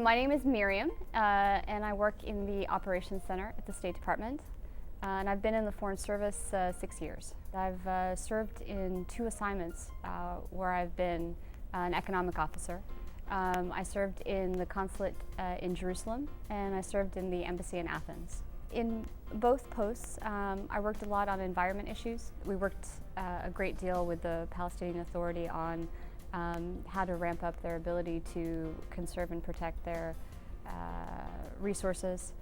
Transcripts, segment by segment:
My name is Miriam, and I work in the Operations Center at the State Department. And I've been in the Foreign Service 6 years. I've served in 2 assignments where I've been an economic officer. I served in the consulate in Jerusalem, and I served in the embassy in Athens. In both posts, I worked a lot on environment issues. We worked a great deal with the Palestinian Authority on how to ramp up their ability to conserve and protect their resources.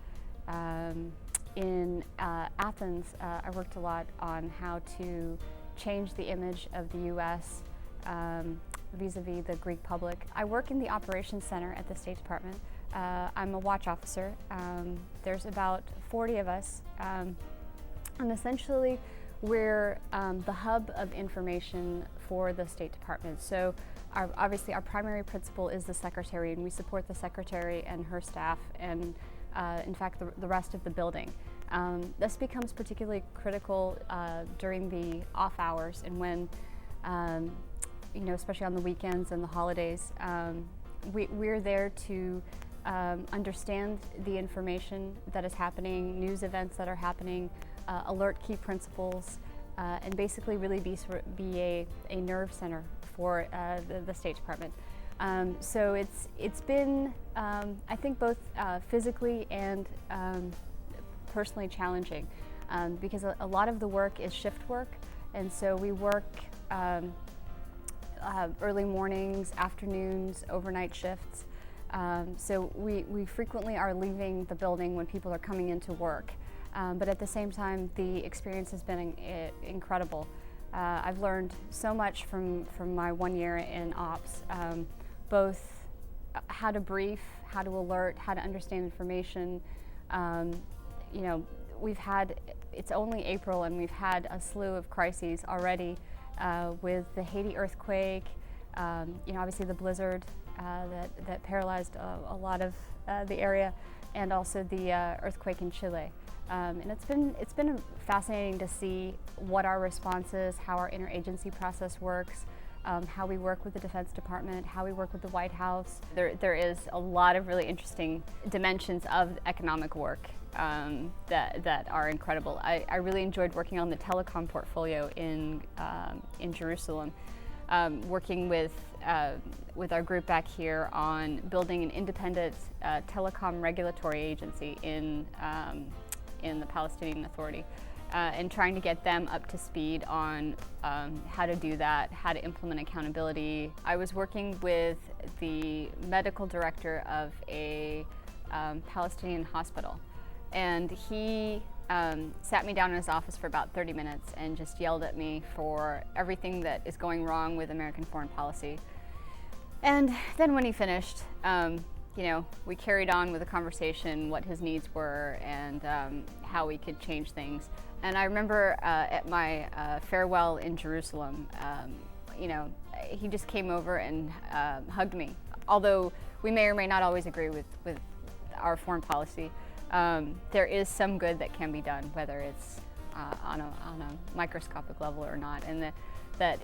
In Athens, I worked a lot on how to change the image of the U.S. Vis-a-vis the Greek public. I work in the Operations Center at the State Department. I'm a watch officer. There's about 40 of us, and essentially we're the hub of information for the State Department. So obviously our primary principal is the Secretary, and we support the Secretary and her staff and in fact the rest of the building. This becomes particularly critical during the off hours and when, especially on the weekends and the holidays. We're there to understand the information that is happening, news events that are happening, alert key principals, and basically really be a nerve center for the State Department. So it's been, I think, both physically and personally challenging because a lot of the work is shift work, and so we work early mornings, afternoons, overnight shifts. So we frequently are leaving the building when people are coming into work. But at the same time, the experience has been incredible. I've learned so much from my 1 year in ops, both how to brief, how to alert, how to understand information. It's only April and we've had a slew of crises already with the Haiti earthquake, obviously the blizzard that paralyzed a lot of the area, and also the earthquake in Chile. And it's been fascinating to see what our response is, how our interagency process works, how we work with the Defense Department, how we work with the White House. There is a lot of really interesting dimensions of economic work that are incredible. I really enjoyed working on the telecom portfolio in Jerusalem, working with our group back here on building an independent telecom regulatory agency in the Palestinian Authority, and trying to get them up to speed on how to do that, how to implement accountability. I was working with the medical director of a Palestinian hospital, and he sat me down in his office for about 30 minutes and just yelled at me for everything that is going wrong with American foreign policy. And then when he finished, we carried on with the conversation, what his needs were and how we could change things. And I remember at my farewell in Jerusalem, he just came over and hugged me. Although we may or may not always agree with our foreign policy, there is some good that can be done, whether it's on a microscopic level or not. And that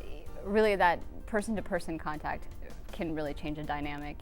person-to-person contact can really change a dynamic.